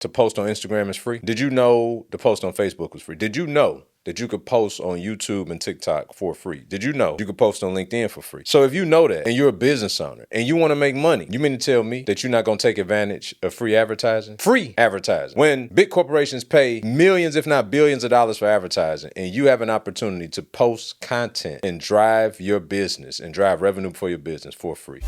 to post on Instagram is free? Did you know to post on Facebook was free? Did you know that you could post on YouTube and TikTok for free? Did you know you could post on LinkedIn for free? So if you know that and you're a business owner and you want to make money, you mean to tell me that you're not going to take advantage of free advertising? Free advertising. When big corporations pay millions, if not billions of dollars for advertising, and you have an opportunity to post content and drive your business and drive revenue for your business for free.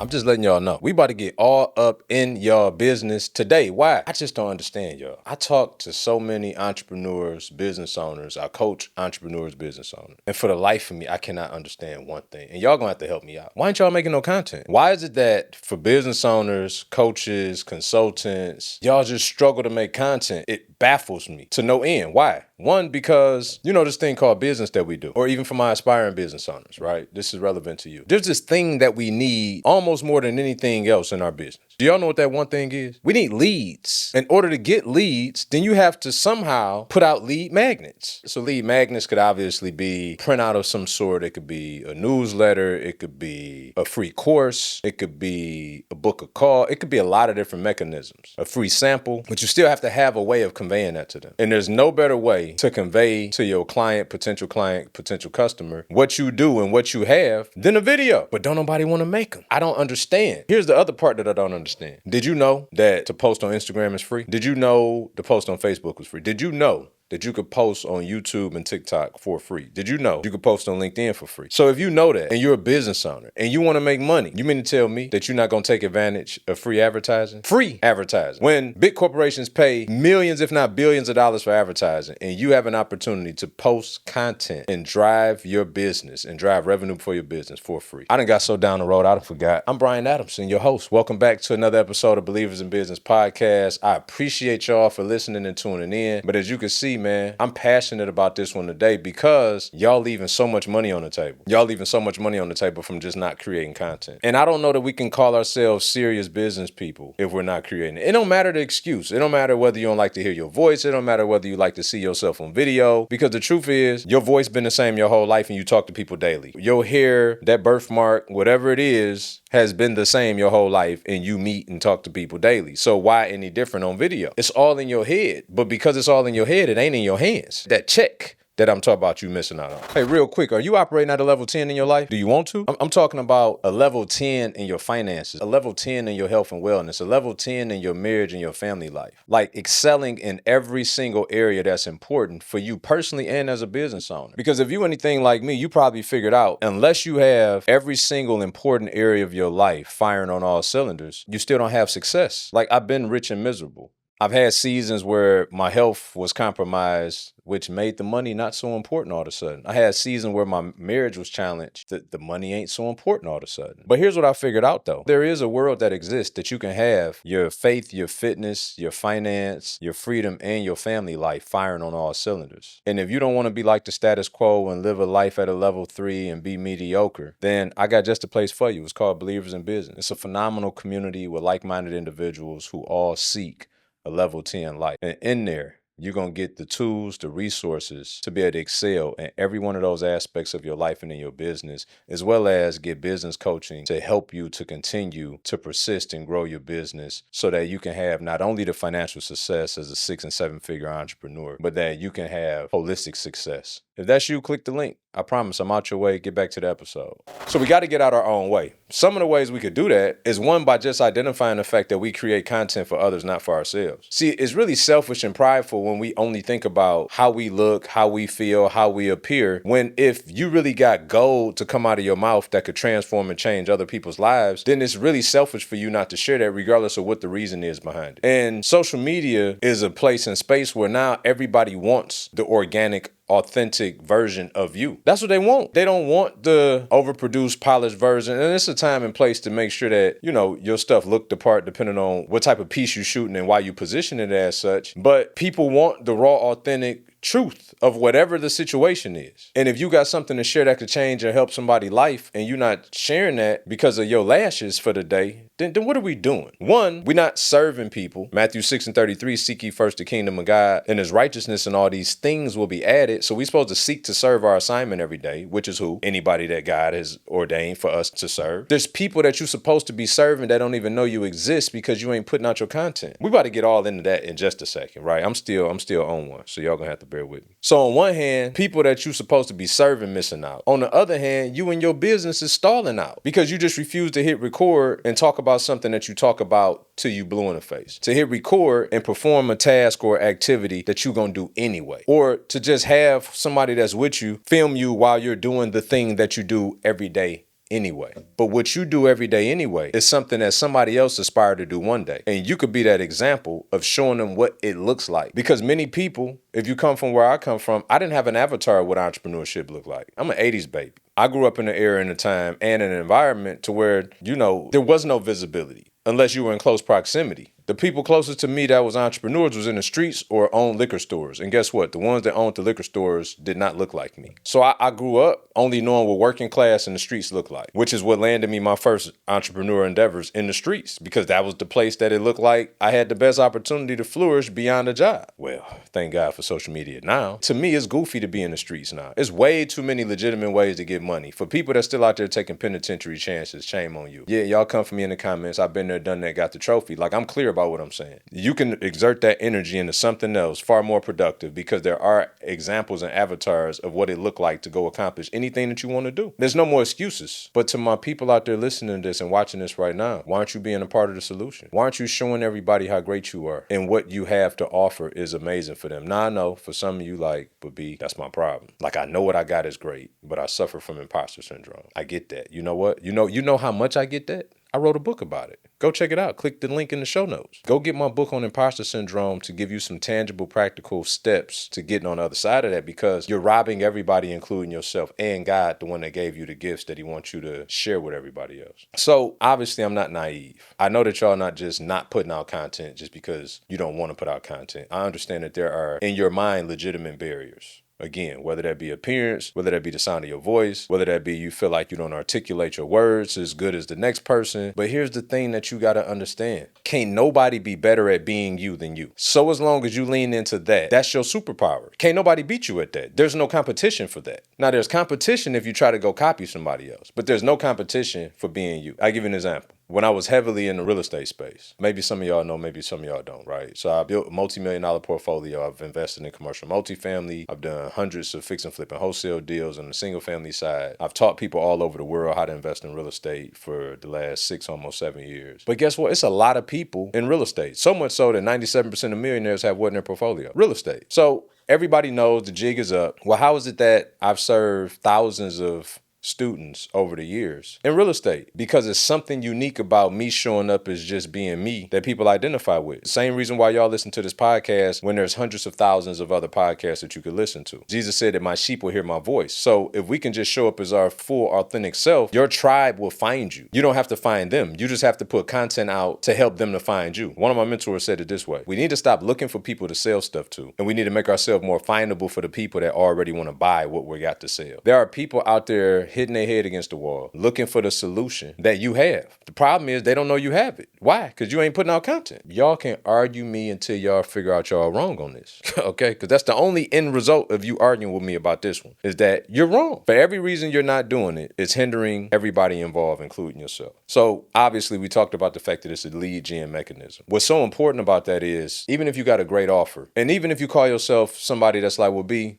I'm just letting y'all know. We about to get all up in y'all business today. Why? I just don't understand, y'all. I talk to so many entrepreneurs, business owners. I coach entrepreneurs, business owners. And for the life of me, I cannot understand one thing. And y'all gonna have to help me out. Why ain't y'all making no content? Why is it that for business owners, coaches, consultants, y'all just struggle to make content? It baffles me to no end. Why? One, because you know this thing called business that we do, or even for my aspiring business owners, right? This is relevant to you. There's this thing that we need almost more than anything else in our business. Do y'all know what that one thing is? We need leads. In order to get leads, then you have to somehow put out lead magnets. So lead magnets could obviously be printout of some sort. It could be a newsletter. It could be a free course. It could be a book of call. It could be a lot of different mechanisms. A free sample, but you still have to have a way of conveying that to them. And there's no better way to convey to your client, potential customer, what you do and what you have than a video. But don't nobody want to make them. I don't understand. Here's the other part that I don't understand. Did you know that to post on Instagram is free? Did you know to post on Facebook was free? Did you know that you could post on YouTube and TikTok for free? Did you know you could post on LinkedIn for free? So if you know that and you're a business owner and you want to make money, you mean to tell me that you're not going to take advantage of free advertising? Free advertising. When big corporations pay millions, if not billions of dollars for advertising, and you have an opportunity to post content and drive your business and drive revenue for your business for free. I done got so down the road, I done forgot. I'm Brian Adamson, your host. Welcome back to another episode of Believers in Business Podcast. I appreciate y'all for listening and tuning in. But as you can see, man, I'm passionate about this one today because y'all leaving so much money on the table. Y'all leaving so much money on the table from just not creating content. And I don't know that we can call ourselves serious business people if we're not creating it. It don't matter the excuse. It don't matter whether you don't like to hear your voice. It don't matter whether you like to see yourself on video. Because the truth is, your voice been the same your whole life and you talk to people daily. Your hair, that birthmark, whatever it is, has been the same your whole life and you meet and talk to people daily. So why any different on video? It's all in your head. But because it's all in your head, it ain't in your hands. That check that I'm talking about you missing out on. Hey, real quick, are you operating at a level 10 in your life? Do you want to? I'm talking about a level 10 in your finances, a level 10 in your health and wellness, a level 10 in your marriage and your family life. Like excelling in every single area that's important for you personally and as a business owner. Because if you anything like me, you probably figured out, unless you have every single important area of your life firing on all cylinders, you still don't have success. Like I've been rich and miserable. I've had seasons where my health was compromised, which made the money not so important all of a sudden. I had seasons where my marriage was challenged. The money ain't so important all of a sudden. But here's what I figured out though. There is a world that exists that you can have your faith, your fitness, your finance, your freedom, and your family life firing on all cylinders. And if you don't want to be like the status quo and live a life at a level 3 and be mediocre, then I got just a place for you. It's called Believers in Business. It's a phenomenal community with like-minded individuals who all seek a level 10 life. And in there, you're going to get the tools, the resources to be able to excel in every one of those aspects of your life and in your business, as well as get business coaching to help you to continue to persist and grow your business so that you can have not only the financial success as a 6 and 7 figure entrepreneur, but that you can have holistic success. If that's you, click the link. I promise I'm out your way. Get back to the episode. So we got to get out our own way. Some of the ways we could do that is one, by just identifying the fact that we create content for others, not for ourselves. See, it's really selfish and prideful when we only think about how we look, how we feel, how we appear, when if you really got gold to come out of your mouth that could transform and change other people's lives, then it's really selfish for you not to share that regardless of what the reason is behind it. And social media is a place and space where now everybody wants the organic, authentic version of you. That's what they want. They don't want the overproduced, polished version. And it's a time and place to make sure that, you know, your stuff look the part depending on what type of piece you're shooting and why you position it as such. But people want the raw, authentic truth of whatever the situation is. And if you got something to share that could change or help somebody's life and you're not sharing that because of your lashes for the day, then what are we doing? One, we're not serving people. Matthew 6:33, seek ye first the kingdom of God and his righteousness, and all these things will be added. So we're supposed to seek to serve our assignment every day, which is who? Anybody that God has ordained for us to serve. There's people that you're supposed to be serving that don't even know you exist because you ain't putting out your content. We about to get all into that in just a second, right? I'm still on one, so y'all gonna have to bear with me. So on one hand, people that you're supposed to be serving missing out. On the other hand, you and your business is stalling out because you just refuse to hit record and talk about something that you talk about till you blue in the face. To hit record and perform a task or activity that you're gonna do anyway. Or to just have somebody that's with you film you while you're doing the thing that you do every day anyway. But what you do every day anyway is something that somebody else aspired to do one day. And you could be that example of showing them what it looks like. Because many people, if you come from where I come from, I didn't have an avatar of what entrepreneurship looked like. I'm an 80s baby. I grew up in an era and a time and an environment to where, there was no visibility unless you were in close proximity. The people closest to me that was entrepreneurs was in the streets or owned liquor stores. And guess what? The ones that owned the liquor stores did not look like me. So I grew up only knowing what working class in the streets looked like, which is what landed me my first entrepreneur endeavors in the streets, because that was the place that it looked like I had the best opportunity to flourish beyond a job. Well, thank God for social media now. To me, it's goofy to be in the streets now. It's way too many legitimate ways to get money. For people that's still out there taking penitentiary chances, shame on you. Yeah, y'all come for me in the comments. I've been there, done that, got the trophy. Like, I'm clear about what I'm saying. You can exert that energy into something else far more productive, because there are examples and avatars of what it looked like to go accomplish anything that you want to do. There's no more excuses. But to my people out there listening to this and watching this right now, why aren't you being a part of the solution? Why aren't you showing everybody how great you are and what you have to offer is amazing for them? Now I know for some of you but B, that's my problem. Like, I know what I got is great, but I suffer from imposter syndrome. I get that. You know what? You know how much I get that? I wrote a book about it. Go check it out. Click the link in the show notes. Go get my book on imposter syndrome to give you some tangible, practical steps to getting on the other side of that, because you're robbing everybody, including yourself and God, the one that gave you the gifts that he wants you to share with everybody else. So obviously I'm not naive. I know that y'all not just not putting out content just because you don't want to put out content. I understand that there are, in your mind, legitimate barriers. Again, whether that be appearance, whether that be the sound of your voice, whether that be you feel like you don't articulate your words as good as the next person. But here's the thing that you got to understand. Can't nobody be better at being you than you. So as long as you lean into that, that's your superpower. Can't nobody beat you at that. There's no competition for that. Now, there's competition if you try to go copy somebody else, but there's no competition for being you. I'll give you an example. When I was heavily in the real estate space, maybe some of y'all know, maybe some of y'all don't, right? So I built a multi-million-dollar portfolio. I've invested in commercial multifamily. I've done hundreds of fix and flip and wholesale deals on the single family side. I've taught people all over the world how to invest in real estate for the last 6, almost 7 years. But guess what? It's a lot of people in real estate. So much so that 97% of millionaires have what in their portfolio? Real estate. So everybody knows the jig is up. Well, how is it that I've served thousands of students over the years in real estate? Because it's something unique about me showing up as just being me that people identify with. Same reason why y'all listen to this podcast when there's hundreds of thousands of other podcasts that you could listen to. Jesus said that my sheep will hear my voice. So if we can just show up as our full authentic self, your tribe will find you. You don't have to find them. You just have to put content out to help them to find you. One of my mentors said it this way: we need to stop looking for people to sell stuff to, and we need to make ourselves more findable for the people that already want to buy what we got to sell. There are people out there hitting their head against the wall, looking for the solution that you have. The problem is they don't know you have it. Why? Because you ain't putting out content. Y'all can argue me until y'all figure out y'all wrong on this. Okay? Because that's the only end result of you arguing with me about this one, is that you're wrong. For every reason you're not doing it, it's hindering everybody involved, including yourself. So obviously we talked about the fact that it's a lead gen mechanism. What's so important about that is, even if you got a great offer, and even if you call yourself somebody that's like, well, B,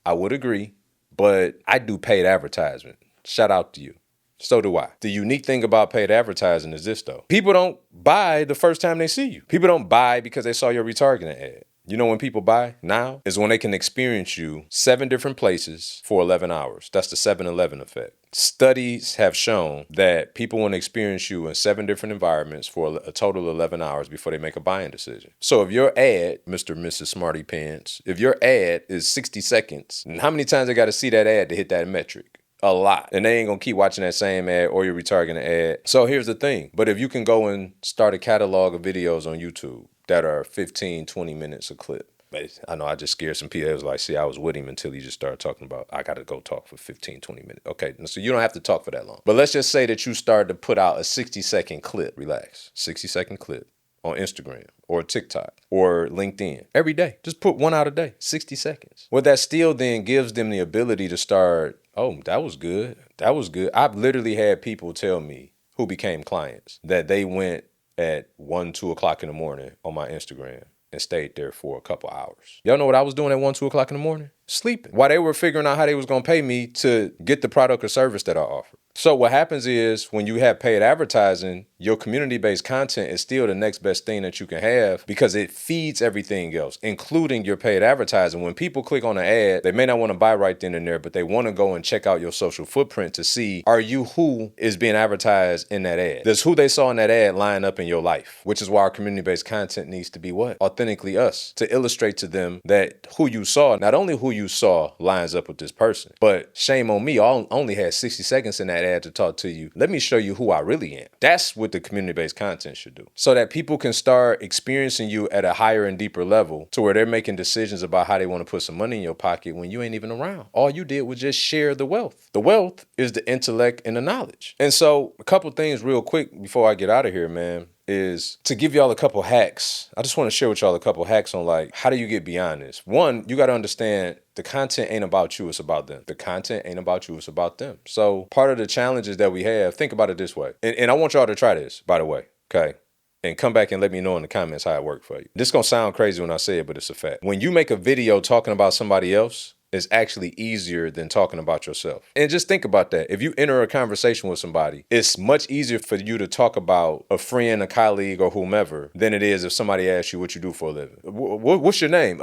I would agree, but I do paid advertisement. Shout out to you. So do I. The unique thing about paid advertising is this, though. People don't buy the first time they see you. People don't buy because they saw your retargeting ad. You know when people buy now is when they can experience you 7 different places for 11 hours. That's the 7-Eleven effect. Studies have shown that people want to experience you in 7 different environments for a total of 11 hours before they make a buying decision. So if your ad, Mr. and Mrs. Smarty Pants, if your ad is 60 seconds, how many times they got to see that ad to hit that metric? A lot. And they ain't gonna keep watching that same ad or your retargeting ad. So here's the thing. But if you can go and start a catalog of videos on YouTube that are 15, 20 minutes a clip, But I know I just scared some people. It was like, see, I was with him until he just started talking about, I got to go talk for 15, 20 minutes. Okay, so you don't have to talk for that long. But let's just say that you started to put out a 60-second clip. Relax. 60-second clip on Instagram or TikTok or LinkedIn every day. Just put one out a day, 60 seconds. Well, that still then gives them the ability to start, oh, that was good. That was good. I've literally had people tell me who became clients that they went at 1, 2 o'clock in the morning on my Instagram and stayed there for a couple hours. Y'all know what I was doing at 1, 2 o'clock in the morning? Sleeping. While they were figuring out how they was gonna pay me to get the product or service that I offer. So what happens is when you have paid advertising, your community-based content is still the next best thing that you can have because it feeds everything else, including your paid advertising. When people click on an ad, they may not want to buy right then and there, but they want to go and check out your social footprint to see, are you who is being advertised in that ad? Does who they saw in that ad line up in your life? Which is why our community-based content needs to be what? Authentically us, to illustrate to them that who you saw, not only who you saw lines up with this person, but shame on me, I only had 60 seconds in that ad to talk to you. Let me show you who I really am. That's what the community-based content should do. So that people can start experiencing you at a higher and deeper level to where they're making decisions about how they want to put some money in your pocket when you ain't even around. All you did was just share the wealth. The wealth is the intellect and the knowledge. And so a couple things real quick before I get out of here, man, is to give y'all a couple hacks. I just want to share with y'all a couple hacks on like, how do you get beyond this? One, you got to understand the content ain't about you, it's about them. The content ain't about you, it's about them. So part of the challenges that we have, think about it this way. And I want y'all to try this, by the way, okay? And come back and let me know in the comments how it worked for you. This is going to sound crazy when I say it, but it's a fact. When you make a video talking about somebody else, it's actually easier than talking about yourself. And just think about that. If you enter a conversation with somebody, it's much easier for you to talk about a friend, a colleague, or whomever than it is if somebody asks you what you do for a living. What's your name?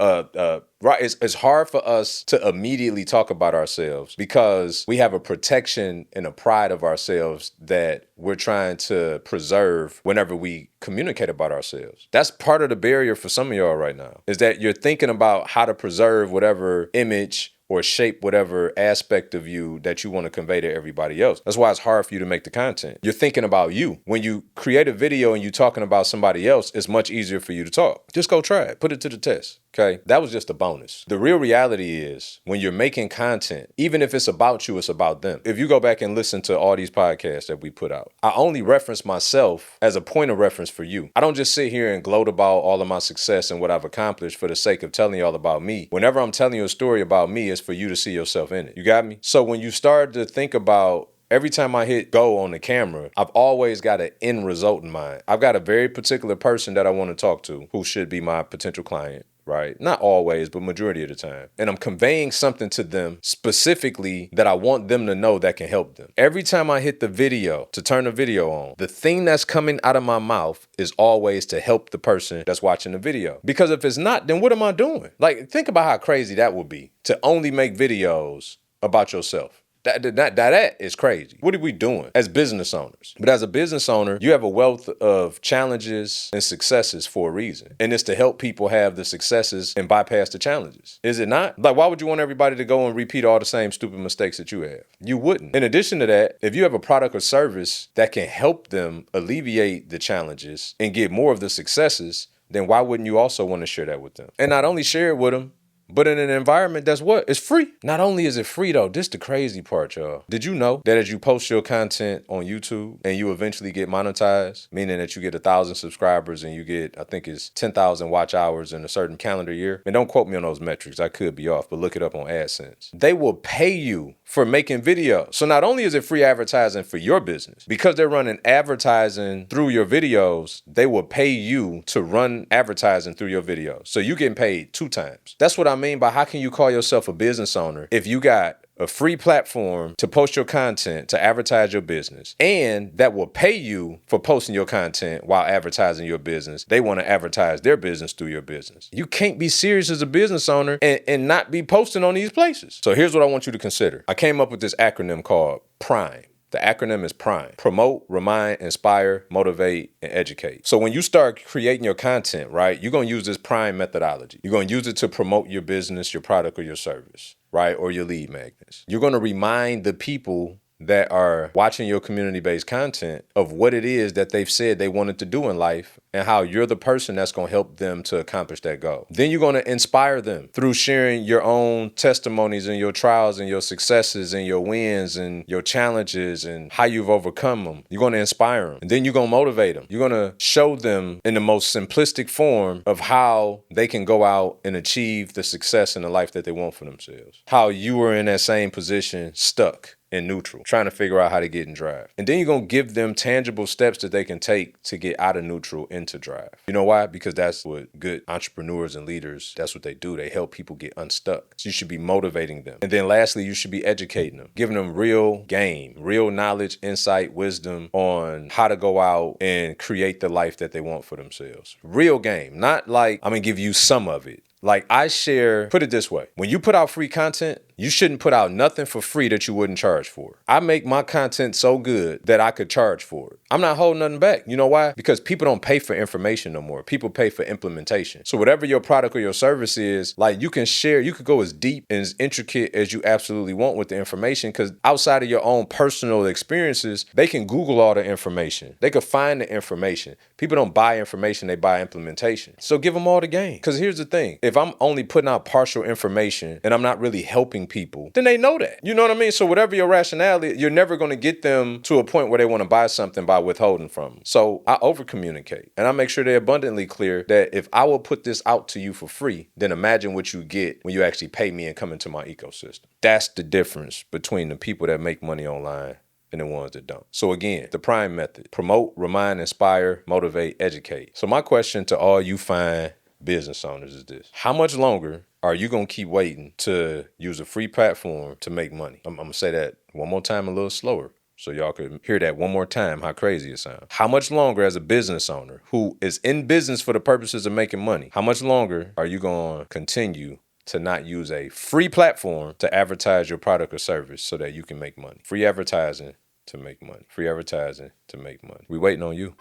Right. It's hard for us to immediately talk about ourselves because we have a protection and a pride of ourselves that we're trying to preserve whenever we communicate about ourselves. That's part of the barrier for some of y'all right now, is that you're thinking about how to preserve whatever image or shape whatever aspect of you that you want to convey to everybody else. That's why it's hard for you to make the content. You're thinking about you. When you create a video and you're talking about somebody else, it's much easier for you to talk. Just go try it. Put it to the test. Okay, that was just a bonus. The real reality is when you're making content, even if it's about you, it's about them. If you go back and listen to all these podcasts that we put out, I only reference myself as a point of reference for you. I don't just sit here and gloat about all of my success and what I've accomplished for the sake of telling y'all about me. Whenever I'm telling you a story about me, it's for you to see yourself in it. You got me? So when you start to think about every time I hit go on the camera, I've always got an end result in mind. I've got a very particular person that I want to talk to who should be my potential client. Right? Not always, but majority of the time. And I'm conveying something to them specifically that I want them to know that can help them. Every time I hit the video, to turn the video on, the thing that's coming out of my mouth is always to help the person that's watching the video. Because if it's not, then what am I doing? Like, think about how crazy that would be to only make videos about yourself. That is crazy. What are we doing as business owners? But as a business owner, you have a wealth of challenges and successes for a reason. And it's to help people have the successes and bypass the challenges. Is it not? Like, why would you want everybody to go and repeat all the same stupid mistakes that you have? You wouldn't. In addition to that, if you have a product or service that can help them alleviate the challenges and get more of the successes, then why wouldn't you also want to share that with them? And not only share it with them, but in an environment that's what? It's free. Not only is it free though, this the crazy part, y'all. Did you know that as you post your content on YouTube and you eventually get monetized, meaning that you get 1,000 subscribers and you get, I think it's 10,000 watch hours in a certain calendar year? And don't quote me on those metrics. I could be off, but look it up on AdSense. They will pay you for making videos. So not only is it free advertising for your business, because they're running advertising through your videos, they will pay you to run advertising through your videos. So you're getting paid 2 times. That's what I mean by how can you call yourself a business owner if you got a free platform to post your content, to advertise your business, and that will pay you for posting your content while advertising your business. They want to advertise their business through your business. You can't be serious as a business owner and not be posting on these places. So here's what I want you to consider. I came up with this acronym called PRIME. The acronym is PRIME. Promote, remind, inspire, motivate, and educate. So when you start creating your content, right, you're going to use this PRIME methodology. You're going to use it to promote your business, your product, or your service, right, or your lead magnets. You're going to remind the people that are watching your community-based content of what it is that they've said they wanted to do in life and how you're the person that's going to help them to accomplish that goal. Then you're going to inspire them through sharing your own testimonies and your trials and your successes and your wins and your challenges and how you've overcome them. You're going to inspire them. And then you're going to motivate them. You're going to show them in the most simplistic form of how they can go out and achieve the success in the life that they want for themselves. How you were in that same position, stuck in neutral, trying to figure out how to get in drive. And then you're going to give them tangible steps that they can take to get out of neutral into drive. You know why? Because that's what good entrepreneurs and leaders, that's what they do. They help people get unstuck. So you should be motivating them. And then lastly, you should be educating them, giving them real game, real knowledge, insight, wisdom on how to go out and create the life that they want for themselves. Real game, not like I'm going to give you some of it. Like I share, put it this way, when you put out free content, you shouldn't put out nothing for free that you wouldn't charge for. I make my content so good that I could charge for it. I'm not holding nothing back. You know why? Because people don't pay for information no more. People pay for implementation. So whatever your product or your service is, like you can share, you could go as deep and as intricate as you absolutely want with the information, because outside of your own personal experiences, they can Google all the information. They could find the information. People don't buy information, they buy implementation. So give them all the game. Because here's the thing. If I'm only putting out partial information and I'm not really helping people, then they know that. You know what I mean? So whatever your rationale is, you're never going to get them to a point where they want to buy something by withholding from them. So I over communicate and I make sure they're abundantly clear that if I will put this out to you for free, then imagine what you get when you actually pay me and come into my ecosystem. That's the difference between the people that make money online and the ones that don't. So again, the prime method: promote, remind, inspire, motivate, educate. So my question to all you fine business owners is this: how much longer are you going to keep waiting to use a free platform to make money? I'm going to say that one more time, a little slower, so y'all could hear that one more time, how crazy it sounds. How much longer, as a business owner who is in business for the purposes of making money, how much longer are you going to continue to not use a free platform to advertise your product or service so that you can make money? Free advertising to make money. Free advertising to make money. We waiting on you.